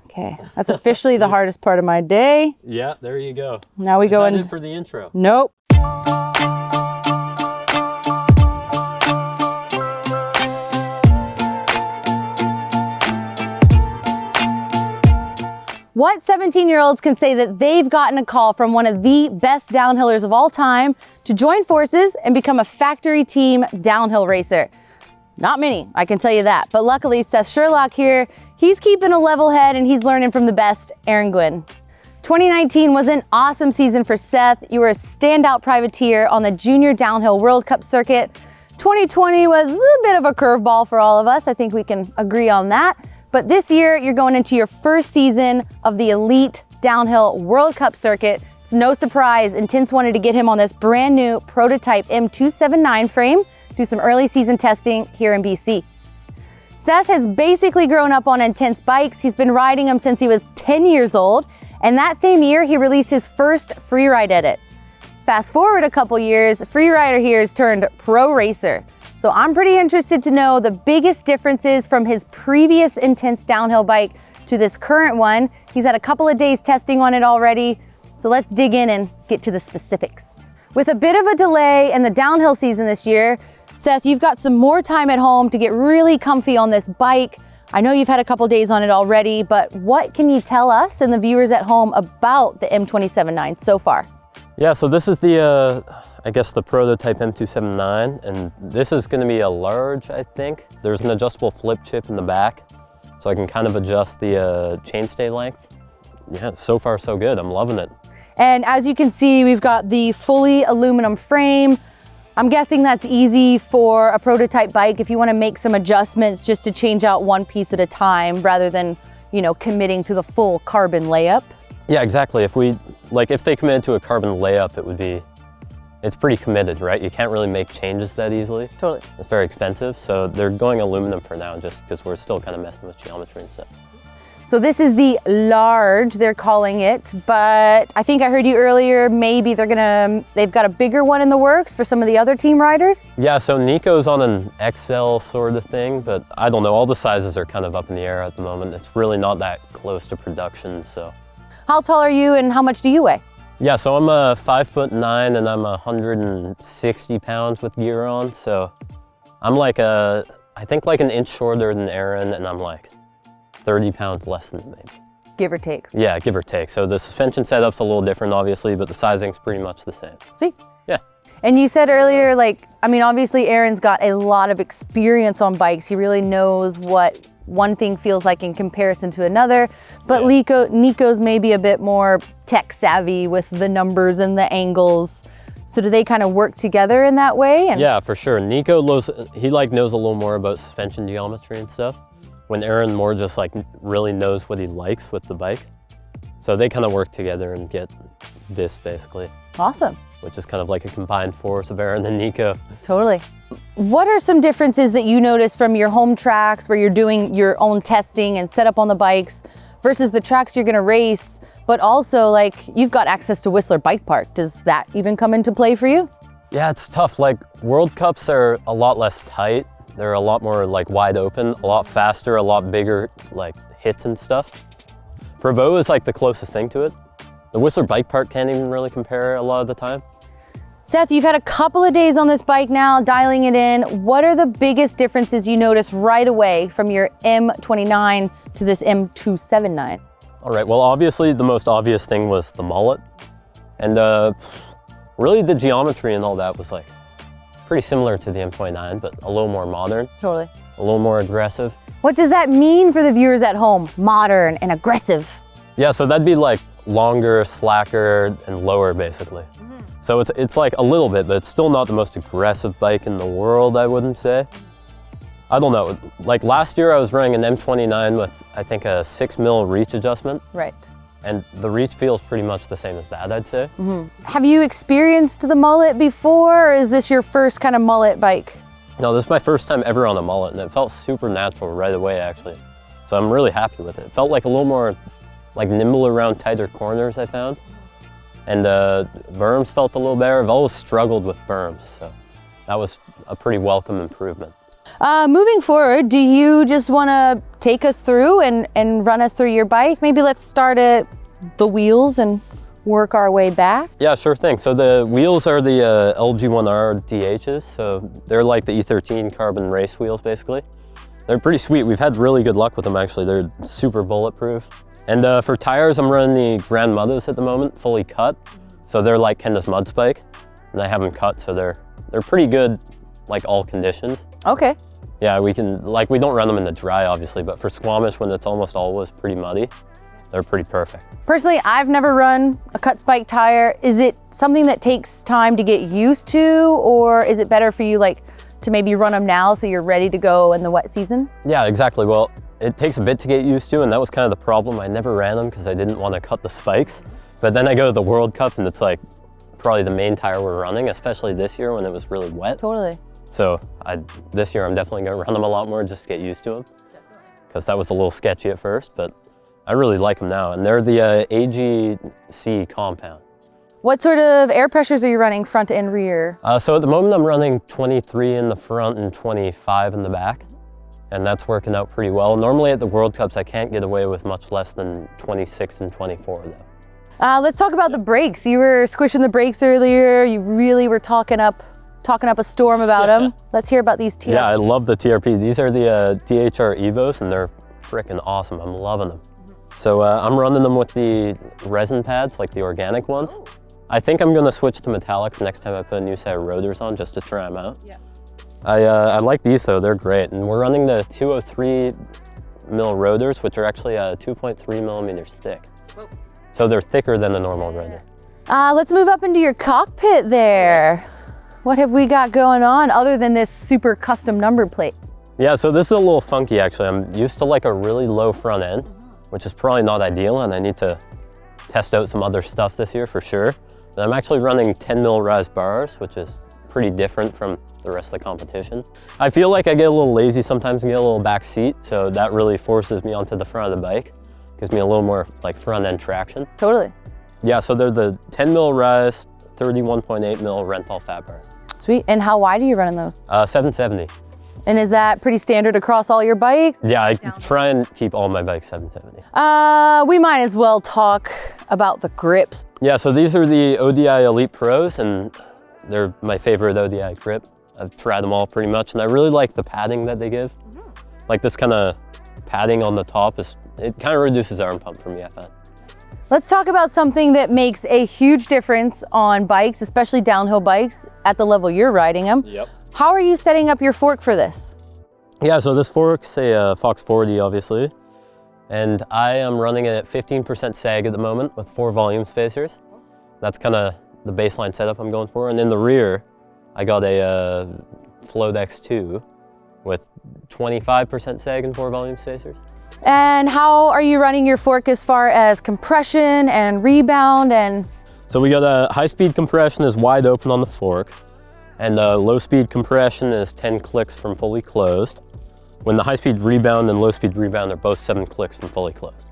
Okay, that's officially the hardest part of my day. Yeah, there you go. Now we go in. Is that it for the intro? Nope. What 17-year-olds can say that they've gotten a call from one of the best downhillers of all time to join forces and become a factory team downhill racer? Not many, I can tell you that. But luckily, Seth Sherlock here, he's keeping a level head and he's learning from the best, Aaron Gwynn. 2019 was an awesome season for Seth. You were a standout privateer on the Junior Downhill World Cup circuit. 2020 was a bit of a curveball for all of us. I think we can agree on that. But this year, you're going into your first season of the Elite Downhill World Cup circuit. It's no surprise, Intense wanted to get him on this brand new prototype M279 frame, do some early season testing here in BC. Seth has basically grown up on Intense bikes. He's been riding them since he was 10 years old. And that same year, he released his first freeride edit. Fast forward a couple years, Freerider here has turned pro racer. So I'm pretty interested to know the biggest differences from his previous Intense downhill bike to this current one. He's had a couple of days testing on it already. So let's dig in and get to the specifics. With a bit of a delay in the downhill season this year, Seth, you've got some more time at home to get really comfy on this bike. I know you've had a couple days on it already, but what can you tell us and the viewers at home about the M279 so far? Yeah, so this is the, I guess the prototype M279, and this is gonna be a large, I think. There's an adjustable flip chip in the back, so I can kind of adjust the chainstay length. Yeah, so far so good, I'm loving it. And as you can see, we've got the fully aluminum frame. I'm guessing that's easy for a prototype bike if you want to make some adjustments just to change out one piece at a time rather than, you know, committing to the full carbon layup. Yeah, exactly. If they committed to a carbon layup, it's pretty committed, right? You can't really make changes that easily. Totally. It's very expensive, so they're going aluminum for now just because we're still kind of messing with geometry and stuff. So this is the large, they're calling it, but I think I heard you earlier, maybe they've got a bigger one in the works for some of the other team riders? Yeah, so Nico's on an XL sort of thing, but I don't know, all the sizes are kind of up in the air at the moment. It's really not that close to production, so. How tall are you and how much do you weigh? Yeah, so I'm 5'9" and I'm 160 pounds with gear on, so I'm I think like an inch shorter than Aaron, and I'm like 30 pounds less than him, maybe. Give or take. Yeah, give or take. So the suspension setup's a little different, obviously, but the sizing's pretty much the same. See? Yeah. And you said earlier, obviously Aaron's got a lot of experience on bikes. He really knows what one thing feels like in comparison to another, but yeah. Nico's maybe a bit more tech savvy with the numbers and the angles. So do they kind of work together in that way? Yeah, for sure. Nico knows a little more about suspension geometry and stuff, when Aaron more just really knows what he likes with the bike. So they kind of work together and get this basically. Awesome. Which is kind of like a combined force of Aaron and Nico. Totally. What are some differences that you notice from your home tracks where you're doing your own testing and setup on the bikes versus the tracks you're gonna race, but also you've got access to Whistler Bike Park. Does that even come into play for you? Yeah, it's tough. World Cups are a lot less tight. They're a lot more wide open, a lot faster, a lot bigger hits and stuff. Provo is the closest thing to it. The Whistler Bike Park can't even really compare a lot of the time. Seth, you've had a couple of days on this bike now, dialing it in. What are the biggest differences you notice right away from your M29 to this M279? All right, well, obviously the most obvious thing was the mullet. And really the geometry and all that was pretty similar to the M29, but a little more modern. Totally. A little more aggressive. What does that mean for the viewers at home? Modern and aggressive. Yeah, so that'd be longer, slacker, and lower basically. Mm-hmm. So it's a little bit, but it's still not the most aggressive bike in the world, I wouldn't say. I don't know, last year I was running an M29 with I think a 6mm reach adjustment. Right. And the reach feels pretty much the same as that, I'd say. Mm-hmm. Have you experienced the mullet before, or is this your first kind of mullet bike? No, this is my first time ever on a mullet, and it felt super natural right away, actually. So I'm really happy with it. It felt a little more nimble around tighter corners, I found. And berms felt a little better. I've always struggled with berms, so that was a pretty welcome improvement. Moving forward, do you just want to take us through and run us through your bike? Maybe let's start at the wheels and work our way back. Yeah, sure thing. So the wheels are the LG1R DHs. So they're like the E13 carbon race wheels, basically. They're pretty sweet. We've had really good luck with them, actually. They're super bulletproof. And for tires, I'm running the Grand Muddos at the moment, fully cut. So they're like Kenda's Mud Spike, and I have them cut, so they're pretty good, like all conditions. Okay. Yeah, we don't run them in the dry, obviously, but for Squamish, when it's almost always pretty muddy, they're pretty perfect. Personally, I've never run a cut spike tire. Is it something that takes time to get used to, or is it better for you like to maybe run them now so you're ready to go in the wet season? Yeah, exactly. Well, it takes a bit to get used to, and that was kind of the problem. I never ran them because I didn't want to cut the spikes. But then I go to the World Cup and it's like probably the main tire we're running, especially this year when it was really wet. Totally. So this year I'm definitely going to run them a lot more just to get used to them. Because that was a little sketchy at first, but I really like them now. And they're the AGC compound. What sort of air pressures are you running front and rear? So at the moment I'm running 23 in the front and 25 in the back. And that's working out pretty well. Normally at the World Cups I can't get away with much less than 26 and 24 though. Let's talk about the brakes. You were squishing the brakes earlier. You really were talking up a storm about them. Let's hear about these TRP. Yeah, I love the TRP. These are the DHR Evos, and they're freaking awesome. I'm loving them. So I'm running them with the resin pads, like the organic ones. I think I'm gonna switch to metallics next time I put a new set of rotors on just to try them out. Yeah. I like these though, they're great. And we're running the 203 mil rotors, which are actually 2.3 millimeters thick. Whoa. So they're thicker than a normal rotor. Let's move up into your cockpit there. What have we got going on other than this super custom number plate? Yeah, so this is a little funky actually. I'm used to like a really low front end, which is probably not ideal, and I need to test out some other stuff this year for sure. But I'm actually running 10 mil rise bars, which is pretty different from the rest of the competition. I feel like I get a little lazy sometimes and get a little back seat, so that really forces me onto the front of the bike. Gives me a little more like front end traction. Totally. Yeah, so they're the 10 mil rise, 31.8 mil Renthal fat bars. Sweet, and how wide are you running those? 770. And is that pretty standard across all your bikes? Yeah, I try and keep all my bikes 770. We might as well talk about the grips. Yeah, so these are the ODI Elite Pros, and they're my favorite ODI grip. I've tried them all pretty much, and I really like the padding that they give. Like this kind of padding on the top, it kind of reduces arm pump for me, I find. Let's talk about something that makes a huge difference on bikes, especially downhill bikes at the level you're riding them. Yep. How are you setting up your fork for this? Yeah, so this fork's a Fox 40, obviously. And I am running it at 15% sag at the moment with 4 volume spacers. That's kind of the baseline setup I'm going for. And in the rear, I got a Float X2 with 25% sag and 4 volume spacers. And how are you running your fork as far as compression and rebound and? So we got a high-speed compression is wide open on the fork, and low-speed compression is 10 clicks from fully closed, when the high-speed rebound and low-speed rebound are both 7 clicks from fully closed.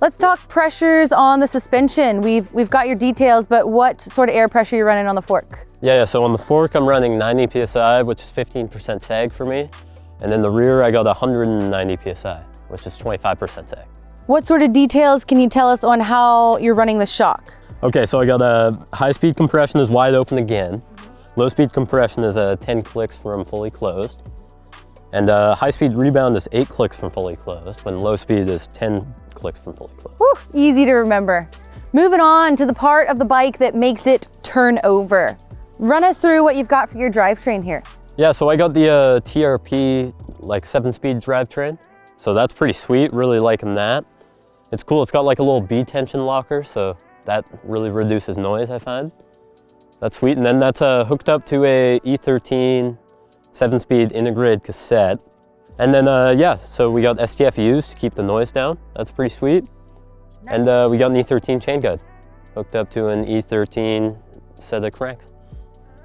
Let's talk pressures on the suspension. We've got your details, but what sort of air pressure are you running on the fork? Yeah, so on the fork I'm running 90 PSI, which is 15% sag for me, and in the rear I got 190 PSI. Which is 25% sag. What sort of details can you tell us on how you're running the shock? Okay, so I got a high-speed compression is wide open again. Low-speed compression is 10 clicks from fully closed. And high-speed rebound is 8 clicks from fully closed, when low-speed is 10 clicks from fully closed. Whew, easy to remember. Moving on to the part of the bike that makes it turn over. Run us through what you've got for your drivetrain here. Yeah, so I got the TRP, like 7-speed drivetrain. So that's pretty sweet, really liking that. It's cool, it's got like a little B-tension locker, so that really reduces noise, I find. That's sweet, and then that's hooked up to a E13 7-speed integrated cassette. And then, yeah, so we got STFUs to keep the noise down. That's pretty sweet. Nice. And we got an E13 chain guide hooked up to an E13 set of cranks.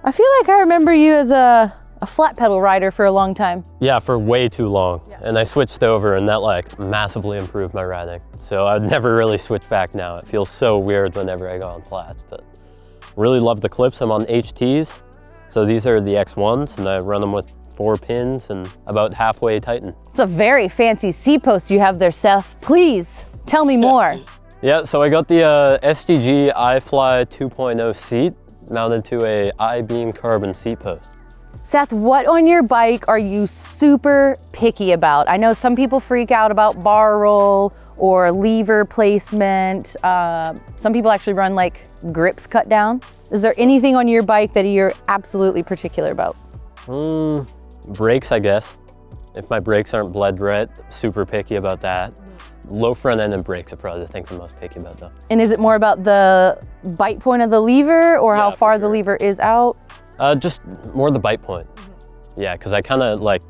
I feel like I remember you as a flat pedal rider for a long time. Yeah, for way too long. Yeah. And I switched over and that like massively improved my riding. So I'd never really switch back now. It feels so weird whenever I go on flats, but really love the clips. I'm on HTs. So these are the X1s and I run them with 4 pins and about halfway tighten. It's a very fancy seat post you have there, Seth. Please tell me more. Yeah, so I got the SDG iFly 2.0 seat mounted to a I-beam carbon seat post. Seth, what on your bike are you super picky about? I know some people freak out about bar roll or lever placement. Some people actually run like grips cut down. Is there anything on your bike that you're absolutely particular about? Brakes, I guess. If my brakes aren't bled right, super picky about that. Low front end and brakes are probably the things I'm most picky about though. And is it more about the bite point of the lever or how far the lever is out? Just more the bite point. Yeah, because I kind of like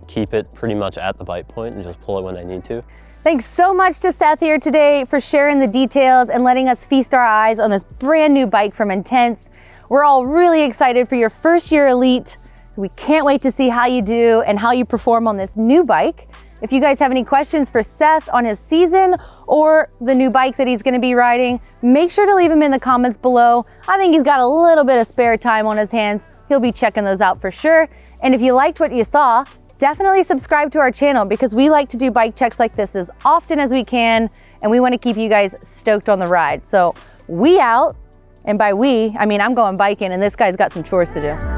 keep it pretty much at the bite point and just pull it when I need to. Thanks so much to Seth here today for sharing the details and letting us feast our eyes on this brand new bike from Intense. We're all really excited for your first year Elite. We can't wait to see how you do and how you perform on this new bike. If you guys have any questions for Seth on his season or the new bike that he's gonna be riding, make sure to leave them in the comments below. I think he's got a little bit of spare time on his hands. He'll be checking those out for sure. And if you liked what you saw, definitely subscribe to our channel because we like to do bike checks like this as often as we can, and we want to keep you guys stoked on the ride. So we out, and by we, I mean I'm going biking and this guy's got some chores to do.